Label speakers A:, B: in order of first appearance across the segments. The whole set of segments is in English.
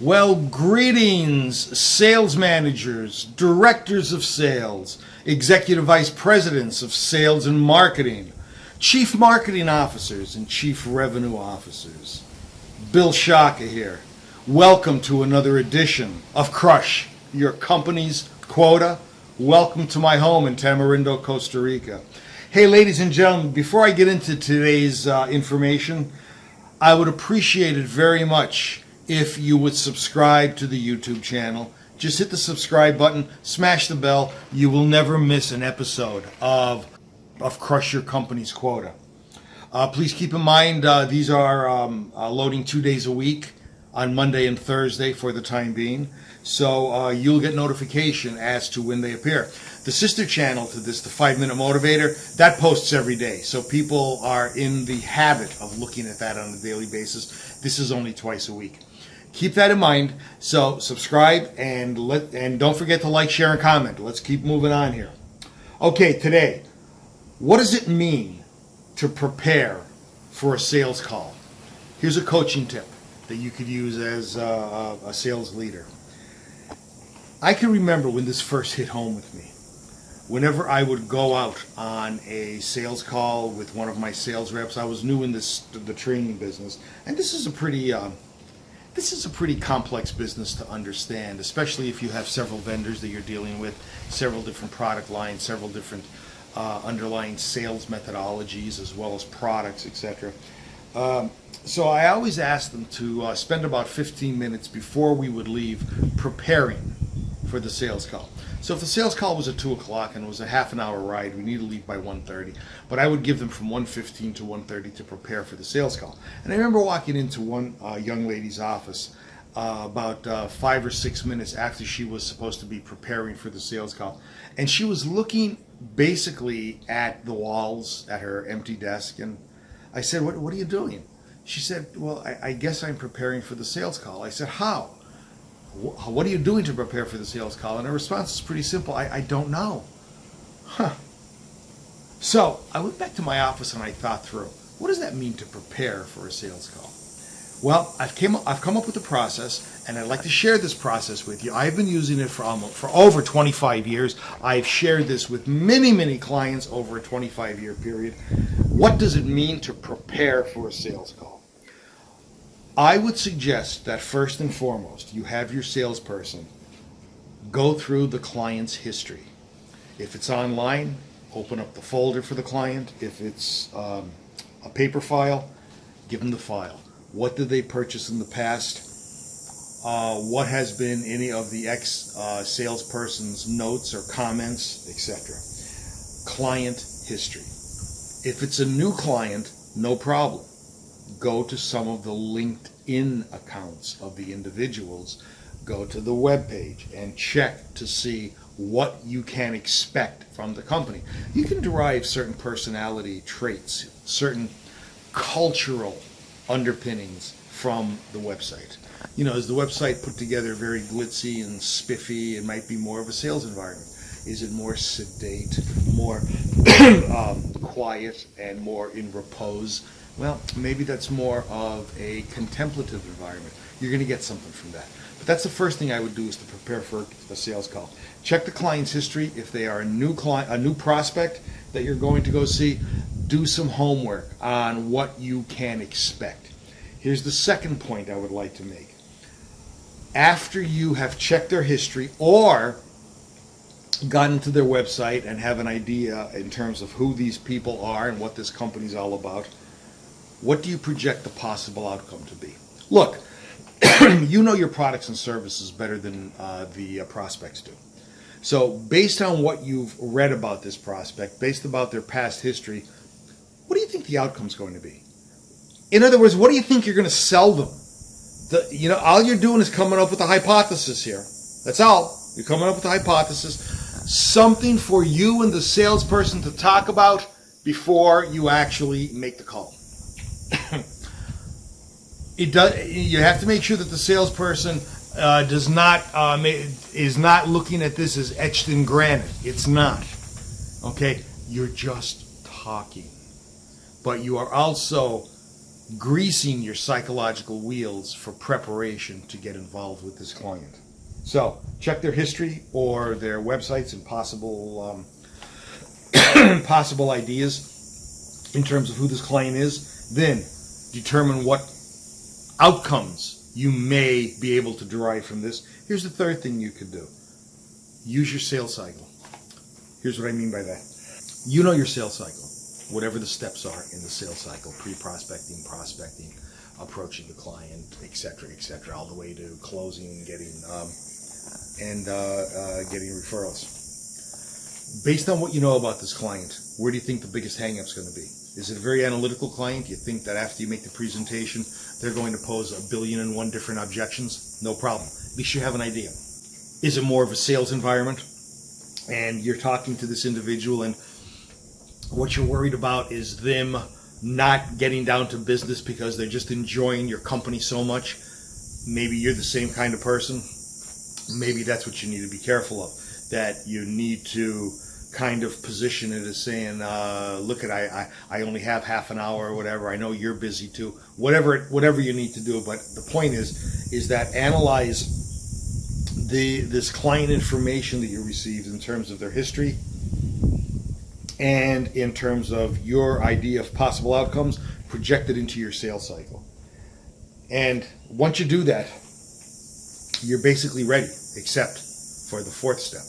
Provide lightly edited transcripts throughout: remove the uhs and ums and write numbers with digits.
A: Well, greetings, sales managers, directors of sales, executive vice presidents of sales and marketing, chief marketing officers, and chief revenue officers. Bill Shaka here. Welcome to another edition of Crush Your Company's Quota. Welcome to my home in Tamarindo, Costa Rica. Hey, ladies and gentlemen, before I get into today's information, I would appreciate it very much if you would subscribe to the YouTube channel. Just hit the subscribe button, smash the bell. You will never miss an episode of Crush Your Company's Quota. Please keep in mind these are loading 2 days a week on Monday and Thursday for the time being. So you'll get notification as to when they appear. The sister channel to this, the 5-Minute Motivator, that posts every day. So people are in the habit of looking at that on a daily basis. This is only twice a week. Keep that in mind. So subscribe and don't forget to like, share, and comment. Let's keep moving on here. Okay, today, what does it mean to prepare for a sales call? Here's a coaching tip that you could use as a sales leader. I can remember when this first hit home with me. Whenever I would go out on a sales call with one of my sales reps, I was new in the training business, and this is a pretty complex business to understand, especially if you have several vendors that you're dealing with, several different product lines, several different underlying sales methodologies, as well as products, etc. So I always ask them to spend about 15 minutes before we would leave preparing for the sales call. So if the sales call was at 2 o'clock and it was a half an hour ride, we need to leave by 1:30. But I would give them from 1:15 to 1:30 to prepare for the sales call. And I remember walking into one young lady's office about 5 or 6 minutes after she was supposed to be preparing for the sales call. And she was looking basically at the walls, at her empty desk. And I said, what are you doing? She said, well, I guess I'm preparing for the sales call. I said, how? What are you doing to prepare for the sales call? And her response is pretty simple. I don't know. So I went back to my office and I thought through, what does that mean to prepare for a sales call? Well, I've come up with a process, and I'd like to share this process with you. I've been using it for over 25 years. I've shared this with many clients over a 25-year period. What does it mean to prepare for a sales call? I would suggest that first and foremost, you have your salesperson go through the client's history. If it's online, open up the folder for the client. If it's a paper file, give them the file. What did they purchase in the past? What has been any of the salesperson's notes or comments, etc. Client history. If it's a new client, no problem. Go to some of the LinkedIn accounts of the individuals, go to the web page and check to see what you can expect from the company. You can derive certain personality traits, certain cultural underpinnings from the website. You know, is the website put together very glitzy and spiffy? It might be more of a sales environment. Is it more sedate, more quiet, and more in repose? Well, maybe that's more of a contemplative environment. You're going to get something from that. But that's the first thing I would do, is to prepare for a sales call. Check the client's history. If they are a new client, a new prospect that you're going to go see, do some homework on what you can expect. Here's the second point I would like to make. After you have checked their history or gotten to their website and have an idea in terms of who these people are and what this company's all about, what do you project the possible outcome to be? Look, you know your products and services better than the prospects do. So based on what you've read about this prospect, based about their past history, what do you think the outcome's going to be? In other words, what do you think you're going to sell them? All you're doing is coming up with a hypothesis here. That's all. You're coming up with a hypothesis, something for you and the salesperson to talk about before you actually make the call. You have to make sure that the salesperson is not looking at this as etched in granite. It's not. Okay? You're just talking. But you are also greasing your psychological wheels for preparation to get involved with this client. So check their history or their websites and possible possible ideas in terms of who this client is. Then determine what outcomes you may be able to derive from this. Here's the third thing you could do. Use your sales cycle. Here's what I mean by that. You know your sales cycle, whatever the steps are in the sales cycle: pre-prospecting, prospecting, approaching the client, etc., all the way to closing, getting referrals. Based on what you know about this client, where do you think the biggest hang-up's going to be? Is it a very analytical client? You think that after you make the presentation, they're going to pose 1,000,001 different objections? No problem. At least you have an idea. Is it more of a sales environment? And you're talking to this individual, and what you're worried about is them not getting down to business because they're just enjoying your company so much. Maybe you're the same kind of person. Maybe that's what you need to be careful of. That you need to kind of position it as saying, look, I only have half an hour or whatever. I know you're busy too. Whatever you need to do. But the point is that analyze this client information that you received in terms of their history and in terms of your idea of possible outcomes projected into your sales cycle. And once you do that, you're basically ready, except for the fourth step,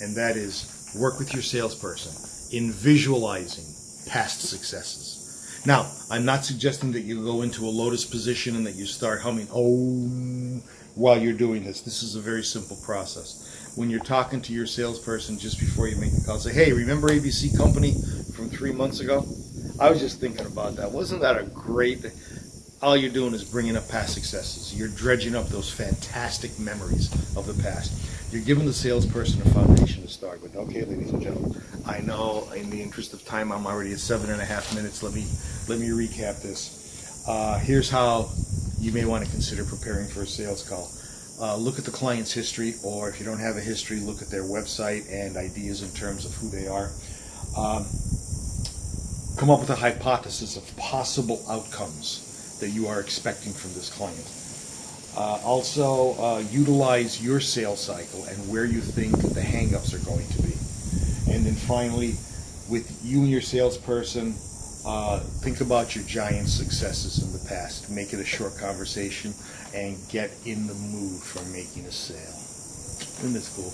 A: and that is work with your salesperson in visualizing past successes. Now, I'm not suggesting that you go into a lotus position and that you start humming "oh" while you're doing this. This is a very simple process. When you're talking to your salesperson just before you make the call, say, "Hey, remember ABC Company from 3 months ago? I was just thinking about that. Wasn't that a great..." All you're doing is bringing up past successes. You're dredging up those fantastic memories of the past. You're giving the salesperson a foundation to start with. Okay, ladies and gentlemen, I know in the interest of time I'm already at 7.5 minutes. Let me recap this. Here's how you may want to consider preparing for a sales call. Look at the client's history, or if you don't have a history, look at their website and ideas in terms of who they are. Come up with a hypothesis of possible outcomes that you are expecting from this client. Also, utilize your sales cycle and where you think the hang-ups are going to be. And then finally, with you and your salesperson, think about your giant successes in the past. Make it a short conversation and get in the mood for making a sale. Isn't this cool?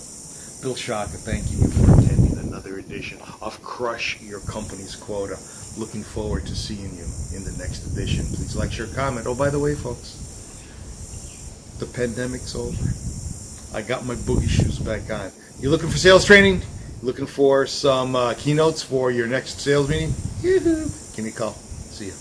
A: Bill Shaka thanking you for attending another edition of Crush Your Company's Quota. Looking forward to seeing you in the next edition. Please like, share, comment. Oh, by the way, folks, the pandemic's over. I got my boogie shoes back on. You looking for sales training? Looking for some keynotes for your next sales meeting? Yoo-hoo. Give me a call. See ya.